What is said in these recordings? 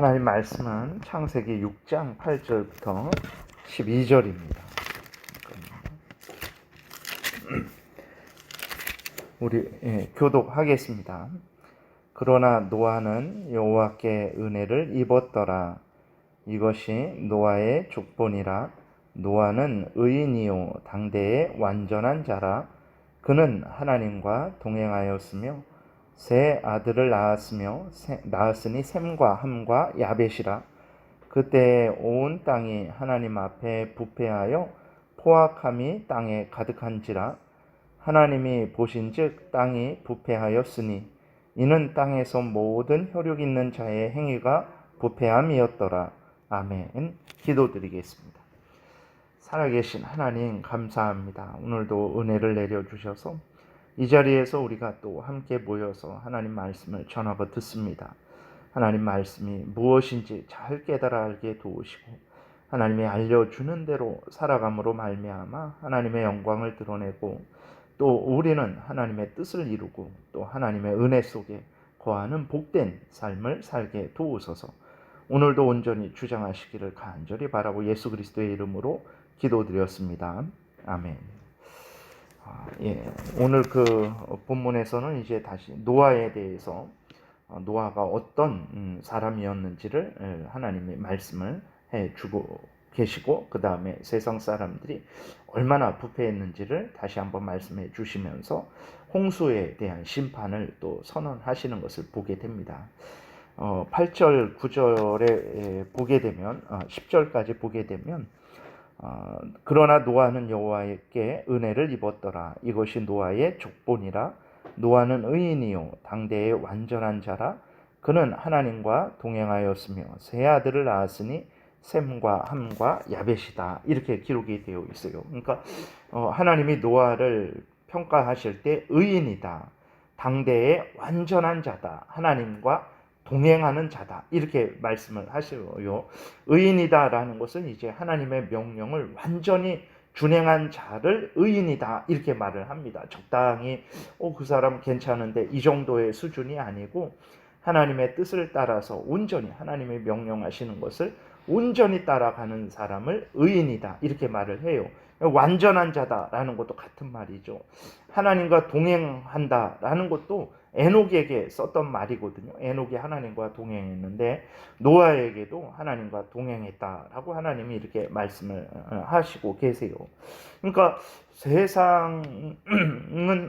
하나님 말씀은 창세기 6장 8절부터 12절입니다. 우리 교독하겠습니다. 그러나 노아는 여호와께 은혜를 입었더라. 이것이 노아의 족본이라. 노아는 의인이요 당대의 완전한 자라. 그는 하나님과 동행하였으며 세 아들을 낳았으니 셈과 함과 야벳이라. 그때 온 땅이 하나님 앞에 부패하여 포악함이 땅에 가득한지라. 하나님이 보신즉 땅이 부패하였으니 이는 땅에서 모든 혈육 있는 자의 행위가 부패함이었더라. 아멘. 기도드리겠습니다. 살아계신 하나님 감사합니다. 오늘도 은혜를 내려주셔서 이 자리에서 우리가 또 함께 모여서 하나님 말씀을 전하고 듣습니다. 하나님 말씀이 무엇인지 잘 깨달아 알게 도우시고 하나님이 알려주는 대로 살아감으로 말미암아 하나님의 영광을 드러내고 또 우리는 하나님의 뜻을 이루고 또 하나님의 은혜 속에 거하는 복된 삶을 살게 도우소서. 오늘도 온전히 주장하시기를 간절히 바라고 예수 그리스도의 이름으로 기도드렸습니다. 아멘. 오늘 그 본문에서는 이제 다시 노아에 대해서 노아가 어떤 사람이었는지를 하나님의 말씀을 해주고 계시고 그 다음에 세상 사람들이 얼마나 부패했는지를 다시 한번 말씀해 주시면서 홍수에 대한 심판을 또 선언하시는 것을 보게 됩니다. 8절 9절에 보게 되면 10절까지 보게 되면 그러나 노아는 여호와께 은혜를 입었더라. 이것이 노아의 족본이라. 노아는 의인이요 당대의 완전한 자라. 그는 하나님과 동행하였으며 세 아들을 낳았으니 셈과 함과 야벳이다. 이렇게 기록이 되어 있어요. 그러니까 하나님이 노아를 평가하실 때 의인이다, 당대의 완전한 자다, 하나님과 동행하는 자다, 이렇게 말씀을 하시고요. 의인이다라는 것은 이제 하나님의 명령을 완전히 준행한 자를 의인이다 이렇게 말을 합니다. 적당히 그 사람 괜찮은데 이 정도의 수준이 아니고 하나님의 뜻을 따라서 온전히 하나님의 명령하시는 것을 온전히 따라가는 사람을 의인이다 이렇게 말을 해요. 완전한 자다라는 것도 같은 말이죠. 하나님과 동행한다라는 것도 에녹에게 썼던 말이거든요. 에녹이 하나님과 동행했는데 노아에게도 하나님과 동행했다라고 하나님이 이렇게 말씀을 하시고 계세요. 그러니까 세상은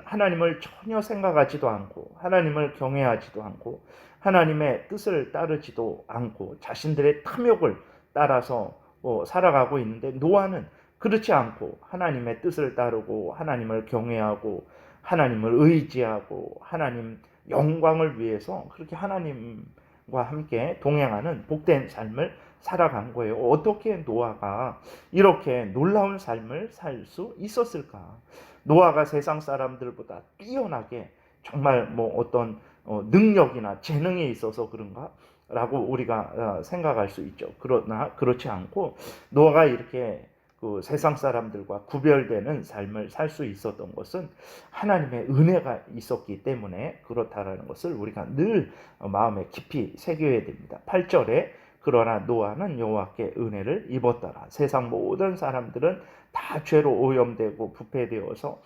하나님을 전혀 생각하지도 않고 하나님을 경외하지도 않고 하나님의 뜻을 따르지도 않고 자신들의 탐욕을 따라서 살아가고 있는데 노아는 그렇지 않고 하나님의 뜻을 따르고 하나님을 경외하고 하나님을 의지하고 하나님 영광을 위해서 그렇게 하나님과 함께 동행하는 복된 삶을 살아간 거예요. 어떻게 노아가 이렇게 놀라운 삶을 살 수 있었을까? 노아가 세상 사람들보다 뛰어나게 정말 어떤 능력이나 재능이 있어서 그런가? 라고 우리가 생각할 수 있죠. 그러나 그렇지 않고 노아가 이렇게 그 세상 사람들과 구별되는 삶을 살 수 있었던 것은 하나님의 은혜가 있었기 때문에 그렇다라는 것을 우리가 늘 마음에 깊이 새겨야 됩니다. 8절에 그러나 노아는 여호와께 은혜를 입었더라. 세상 모든 사람들은 다 죄로 오염되고 부패되어서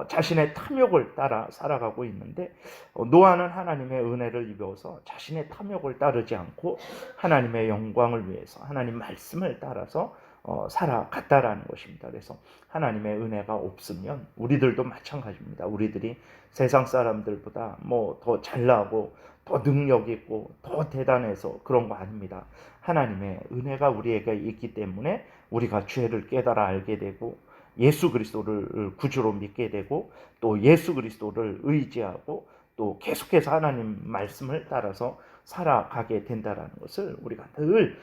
자신의 탐욕을 따라 살아가고 있는데 노아는 하나님의 은혜를 입어서 자신의 탐욕을 따르지 않고 하나님의 영광을 위해서 하나님 말씀을 따라서 살아갔다라는 것입니다. 그래서 하나님의 은혜가 없으면 우리들도 마찬가지입니다. 우리들이 세상 사람들보다 더 잘나고 더 능력 있고 더 대단해서 그런 거 아닙니다. 하나님의 은혜가 우리에게 있기 때문에 우리가 죄를 깨달아 알게 되고 예수 그리스도를 구주로 믿게 되고 또 예수 그리스도를 의지하고 또 계속해서 하나님 말씀을 따라서 살아가게 된다는 것을 우리가 늘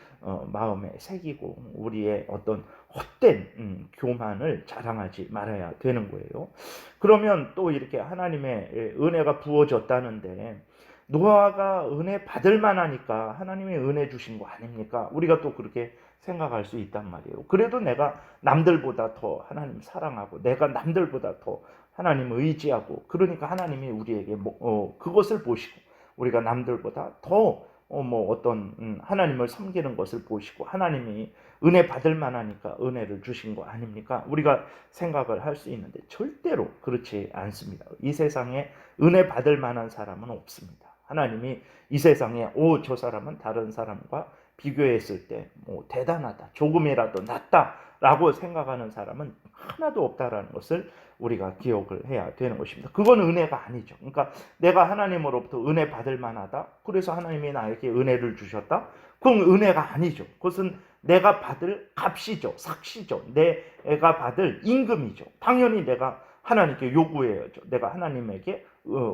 마음에 새기고 우리의 어떤 헛된 교만을 자랑하지 말아야 되는 거예요. 그러면 또 이렇게 하나님의 은혜가 부어졌다는데 노아가 은혜 받을 만하니까 하나님이 은혜 주신 거 아닙니까? 우리가 또 그렇게 생각할 수 있단 말이에요. 그래도 내가 남들보다 더 하나님 사랑하고 내가 남들보다 더 하나님 의지하고 그러니까 하나님이 우리에게 그것을 보시고 우리가 남들보다 더 뭐 어떤 하나님을 섬기는 것을 보시고 하나님이 은혜 받을 만하니까 은혜를 주신 거 아닙니까? 우리가 생각을 할 수 있는데 절대로 그렇지 않습니다. 이 세상에 은혜 받을 만한 사람은 없습니다. 하나님이 이 세상에 저 사람은 다른 사람과 비교했을 때 뭐 대단하다, 조금이라도 낫다라고 생각하는 사람은 하나도 없다라는 것을 우리가 기억을 해야 되는 것입니다. 그건 은혜가 아니죠. 그러니까 내가 하나님으로부터 은혜 받을 만하다, 그래서 하나님이 나에게 은혜를 주셨다, 그건 은혜가 아니죠. 그것은 내가 받을 값이죠. 삭시죠. 내가 받을 임금이죠. 당연히 내가 하나님께 요구해야죠. 내가 하나님에게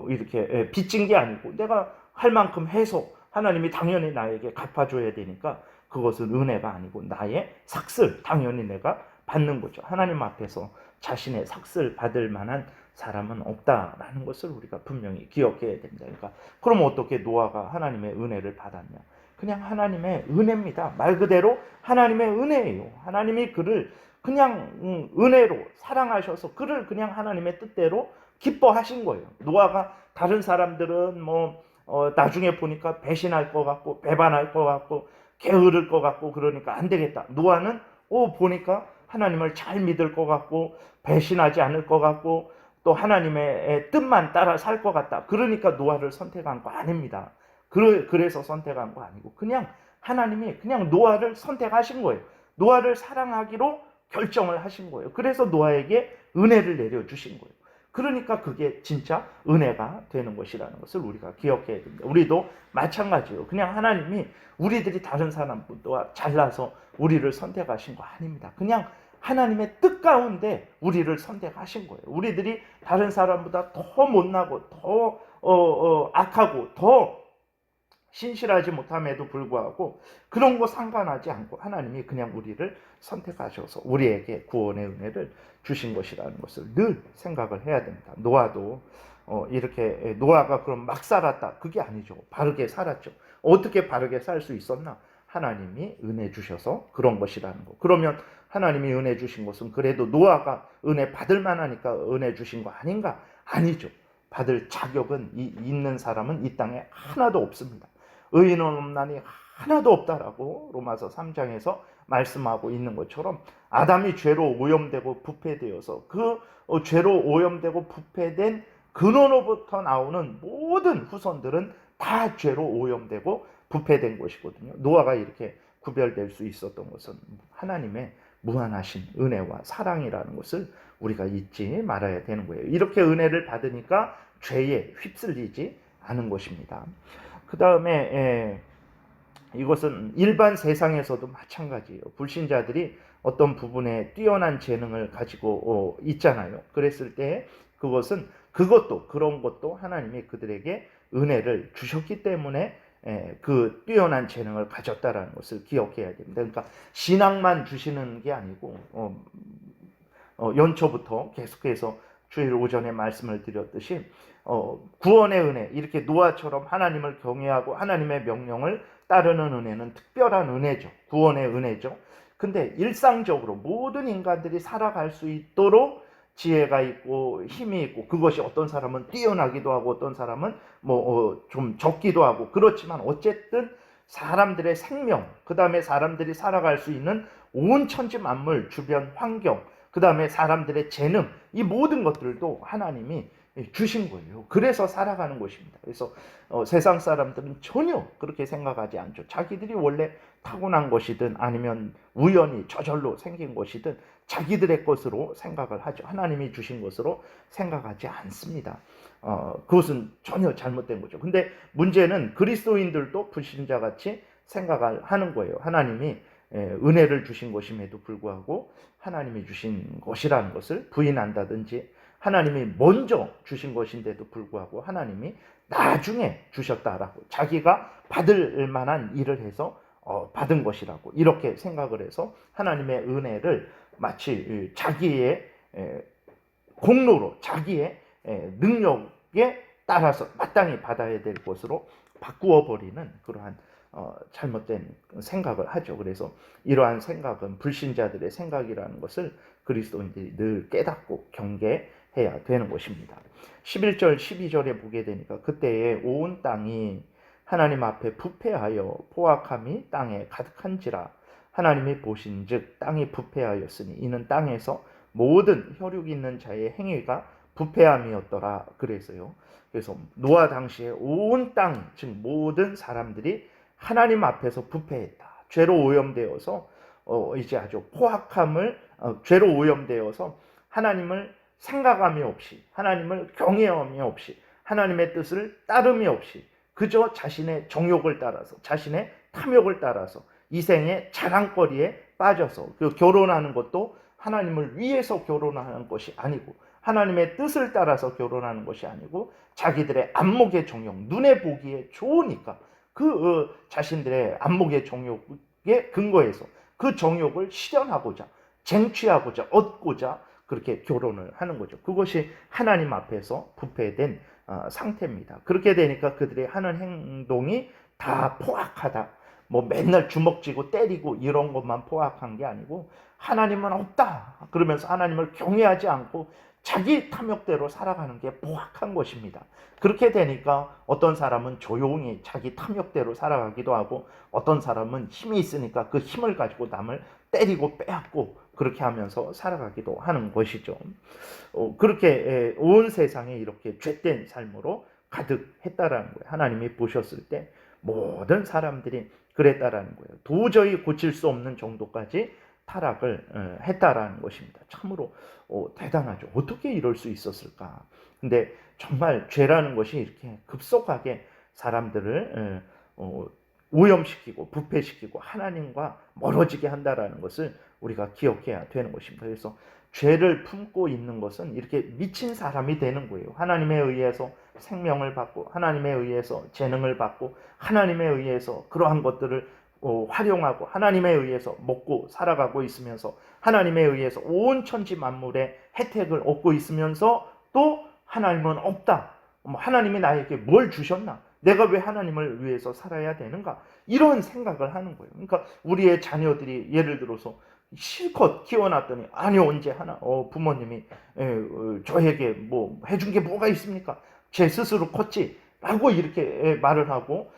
이렇게 빚진 게 아니고 내가 할 만큼 해서 하나님이 당연히 나에게 갚아줘야 되니까 그것은 은혜가 아니고 나의 삭슬, 당연히 내가 받는 거죠. 하나님 앞에서 자신의 삭슬 받을 만한 사람은 없다라는 것을 우리가 분명히 기억해야 됩니다. 그러니까 그럼 어떻게 노아가 하나님의 은혜를 받았냐? 그냥 하나님의 은혜입니다. 말 그대로 하나님의 은혜예요. 하나님이 그를 그냥 은혜로 사랑하셔서 그를 그냥 하나님의 뜻대로 기뻐하신 거예요. 노아가 다른 사람들은 나중에 보니까 배신할 것 같고 배반할 것 같고 게으를 것 같고 그러니까 안 되겠다. 노아는 보니까 하나님을 잘 믿을 것 같고 배신하지 않을 것 같고 또 하나님의 뜻만 따라 살 것 같다. 그러니까 노아를 선택한 거 아닙니다. 그래서 선택한 거 아니고 그냥 하나님이 그냥 노아를 선택하신 거예요. 노아를 사랑하기로 결정을 하신 거예요. 그래서 노아에게 은혜를 내려주신 거예요. 그러니까 그게 진짜 은혜가 되는 것이라는 것을 우리가 기억해야 됩니다. 우리도 마찬가지예요. 그냥 하나님이 우리들이 다른 사람보다 잘나서 우리를 선택하신 거 아닙니다. 그냥 하나님의 뜻 가운데 우리를 선택하신 거예요. 우리들이 다른 사람보다 더 못나고 더 악하고 더 신실하지 못함에도 불구하고 그런 거 상관하지 않고 하나님이 그냥 우리를 선택하셔서 우리에게 구원의 은혜를 주신 것이라는 것을 늘 생각을 해야 됩니다. 노아도 이렇게 노아가 그럼 막 살았다, 그게 아니죠. 바르게 살았죠. 어떻게 바르게 살 수 있었나? 하나님이 은혜 주셔서 그런 것이라는 거. 그러면 하나님이 은혜 주신 것은 그래도 노아가 은혜 받을 만하니까 은혜 주신 거 아닌가? 아니죠. 받을 자격은 있는 사람은 이 땅에 하나도 없습니다. 의인은 없나니 하나도 없다라고 로마서 3장에서 말씀하고 있는 것처럼 아담이 죄로 오염되고 부패되어서 그 죄로 오염되고 부패된 근원으로부터 나오는 모든 후손들은 다 죄로 오염되고 부패된 것이거든요. 노아가 이렇게 구별될 수 있었던 것은 하나님의 무한하신 은혜와 사랑이라는 것을 우리가 잊지 말아야 되는 거예요. 이렇게 은혜를 받으니까 죄에 휩쓸리지 않은 것입니다. 그 다음에 이것은 일반 세상에서도 마찬가지예요. 불신자들이 어떤 부분에 뛰어난 재능을 가지고 있잖아요. 그랬을 때 그런 것도 하나님이 그들에게 은혜를 주셨기 때문에 그 뛰어난 재능을 가졌다라는 것을 기억해야 됩니다. 그러니까 신앙만 주시는 게 아니고 연초부터 계속해서 주일 오전에 말씀을 드렸듯이 구원의 은혜, 이렇게 노아처럼 하나님을 경외하고 하나님의 명령을 따르는 은혜는 특별한 은혜죠. 구원의 은혜죠. 근데 일상적으로 모든 인간들이 살아갈 수 있도록 지혜가 있고 힘이 있고, 그것이 어떤 사람은 뛰어나기도 하고 어떤 사람은 좀 적기도 하고, 그렇지만 어쨌든 사람들의 생명, 그 다음에 사람들이 살아갈 수 있는 온 천지 만물 주변 환경, 그 다음에 사람들의 재능, 이 모든 것들도 하나님이 주신 거예요. 그래서 살아가는 것입니다. 그래서 세상 사람들은 전혀 그렇게 생각하지 않죠. 자기들이 원래 타고난 것이든 아니면 우연히 저절로 생긴 것이든 자기들의 것으로 생각을 하죠. 하나님이 주신 것으로 생각하지 않습니다. 그것은 전혀 잘못된 거죠. 근데 문제는 그리스도인들도 불신자같이 생각을 하는 거예요. 하나님이 은혜를 주신 것임에도 불구하고 하나님이 주신 것이라는 것을 부인한다든지, 하나님이 먼저 주신 것인데도 불구하고 하나님이 나중에 주셨다라고, 자기가 받을 만한 일을 해서 받은 것이라고 이렇게 생각을 해서 하나님의 은혜를 마치 자기의 공로로, 자기의 능력에 따라서 마땅히 받아야 될 것으로 바꾸어 버리는 그러한 잘못된 생각을 하죠. 그래서 이러한 생각은 불신자들의 생각이라는 것을 그리스도인들이 늘 깨닫고 경계해야 되는 것입니다. 11절 12절에 보게 되니까 그때에 온 땅이 하나님 앞에 부패하여 포악함이 땅에 가득한지라. 하나님이 보신즉 땅이 부패하였으니 이는 땅에서 모든 혈육 있는 자의 행위가 부패함이었더라. 그래서요. 그래서 노아 당시에 온 땅, 즉 모든 사람들이 하나님 앞에서 부패했다. 죄로 오염되어서 이제 아주 포악함을 죄로 오염되어서 하나님을 생각함이 없이, 하나님을 경외함이 없이, 하나님의 뜻을 따름이 없이 그저 자신의 정욕을 따라서, 자신의 탐욕을 따라서 이생의 자랑거리에 빠져서 그 결혼하는 것도 하나님을 위해서 결혼하는 것이 아니고 하나님의 뜻을 따라서 결혼하는 것이 아니고 자기들의 안목의 정욕, 눈에 보기에 좋으니까 그 자신들의 안목의 정욕에 근거해서 그 정욕을 실현하고자, 쟁취하고자, 얻고자 그렇게 결혼을 하는 거죠. 그것이 하나님 앞에서 부패된 상태입니다. 그렇게 되니까 그들이 하는 행동이 다 포악하다. 뭐 맨날 주먹 쥐고 때리고 이런 것만 포악한 게 아니고 하나님은 없다. 그러면서 하나님을 경외하지 않고 자기 탐욕대로 살아가는 게 포악한 것입니다. 그렇게 되니까 어떤 사람은 조용히 자기 탐욕대로 살아가기도 하고 어떤 사람은 힘이 있으니까 그 힘을 가지고 남을 때리고 빼앗고 그렇게 하면서 살아가기도 하는 것이죠. 그렇게 온 세상에 이렇게 죄된 삶으로 가득했다라는 거예요. 하나님이 보셨을 때 모든 사람들이 그랬다라는 거예요. 도저히 고칠 수 없는 정도까지 타락을 했다라는 것입니다. 참으로 대단하죠. 어떻게 이럴 수 있었을까? 근데 정말 죄라는 것이 이렇게 급속하게 사람들을 오염시키고 부패시키고 하나님과 멀어지게 한다라는 것을 우리가 기억해야 되는 것입니다. 그래서 죄를 품고 있는 것은 이렇게 미친 사람이 되는 거예요. 하나님에 의해서 생명을 받고 하나님에 의해서 재능을 받고 하나님에 의해서 그러한 것들을 활용하고 하나님에 의해서 먹고 살아가고 있으면서 하나님에 의해서 온 천지 만물의 혜택을 얻고 있으면서 또 하나님은 없다. 하나님이 나에게 뭘 주셨나? 내가 왜 하나님을 위해서 살아야 되는가? 이런 생각을 하는 거예요. 그러니까 우리의 자녀들이 예를 들어서 실컷 키워놨더니 아니 언제 하나 부모님이 저에게 뭐 해준 게 뭐가 있습니까? 제 스스로 컸지 라고 이렇게 말을 하고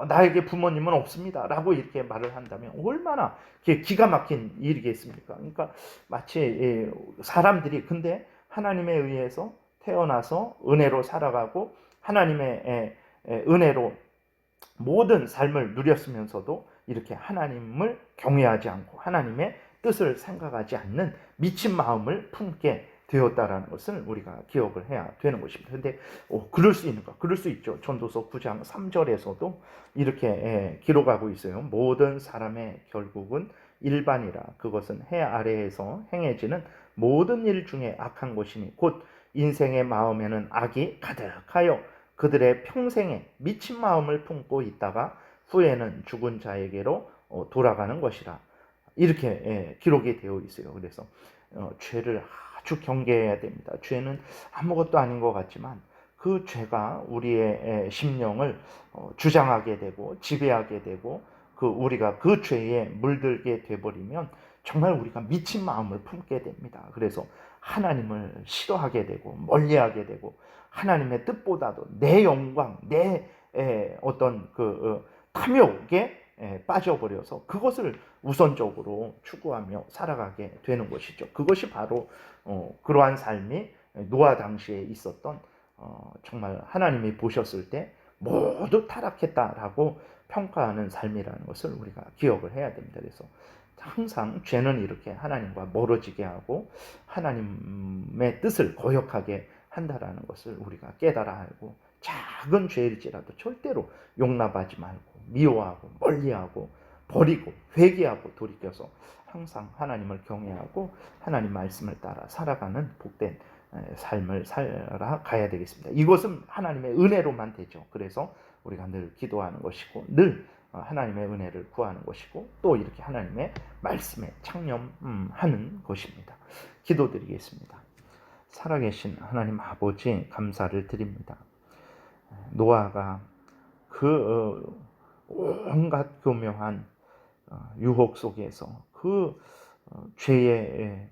나에게 부모님은 없습니다 라고 이렇게 말을 한다면 얼마나 기가 막힌 일이겠습니까? 그러니까 마치 사람들이 근데 하나님에 의해서 태어나서 은혜로 살아가고 하나님의 은혜로 모든 삶을 누렸으면서도 이렇게 하나님을 경외하지 않고 하나님의 뜻을 생각하지 않는 미친 마음을 품게 되었다라는 것을 우리가 기억을 해야 되는 것입니다. 그런데 그럴 수 있는가? 그럴 수 있죠. 전도서 9장 3절에서도 이렇게 기록하고 있어요. 모든 사람의 결국은 일반이라 그것은 해 아래에서 행해지는 모든 일 중에 악한 것이니 곧 인생의 마음에는 악이 가득하여 그들의 평생에 미친 마음을 품고 있다가 후에는 죽은 자에게로 돌아가는 것이라 이렇게 기록이 되어 있어요. 그래서 죄를 아주 경계해야 됩니다. 죄는 아무것도 아닌 것 같지만 그 죄가 우리의 심령을 주장하게 되고 지배하게 되고 우리가 그 죄에 물들게 돼버리면 정말 우리가 미친 마음을 품게 됩니다. 그래서 하나님을 싫어하게 되고 멀리하게 되고 하나님의 뜻보다도 내 영광, 내 어떤 탐욕에 빠져버려서 그것을 우선적으로 추구하며 살아가게 되는 것이죠. 그것이 바로 그러한 삶이 노아 당시에 있었던 정말 하나님이 보셨을 때 모두 타락했다라고 평가하는 삶이라는 것을 우리가 기억을 해야 됩니다. 그래서 항상 죄는 이렇게 하나님과 멀어지게 하고 하나님의 뜻을 거역하게 한다라는 것을 우리가 깨달아 알고 작은 죄일지라도 절대로 용납하지 말고 미워하고 멀리하고 버리고 회개하고 돌이켜서 항상 하나님을 경외하고 하나님 말씀을 따라 살아가는 복된 삶을 살아가야 되겠습니다. 이것은 하나님의 은혜로만 되죠. 그래서 우리가 늘 기도하는 것이고 늘 하나님의 은혜를 구하는 것이고 또 이렇게 하나님의 말씀에 창념하는 것입니다. 기도드리겠습니다. 살아계신 하나님 아버지 감사를 드립니다. 노아가 온갖 교묘한 유혹 속에서 죄의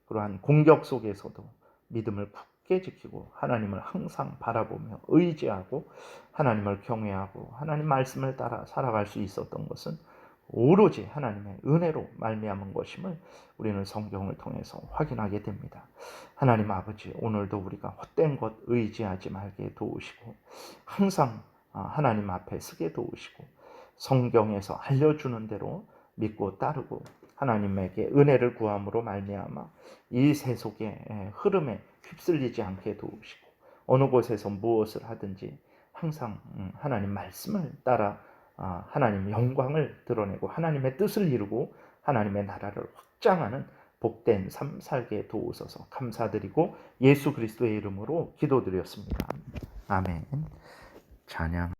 그러한 공격 속에서도 믿음을 굳게 지키고 하나님을 항상 바라보며 의지하고 하나님을 경외하고 하나님 말씀을 따라 살아갈 수 있었던 것은 오로지 하나님의 은혜로 말미암은 것임을 우리는 성경을 통해서 확인하게 됩니다. 하나님 아버지, 오늘도 우리가 헛된 것 의지하지 말게 도우시고 항상 하나님 앞에 서게 도우시고 성경에서 알려주는 대로 믿고 따르고 하나님에게 은혜를 구함으로 말미암아 이 세속의 흐름에 휩쓸리지 않게 도우시고 어느 곳에서 무엇을 하든지 항상 하나님 말씀을 따라 하나님 영광을 드러내고 하나님의 뜻을 이루고 하나님의 나라를 확장하는 복된 삶 살게 도우소서 감사드리고 예수 그리스도의 이름으로 기도드렸습니다. 아멘. 찬양.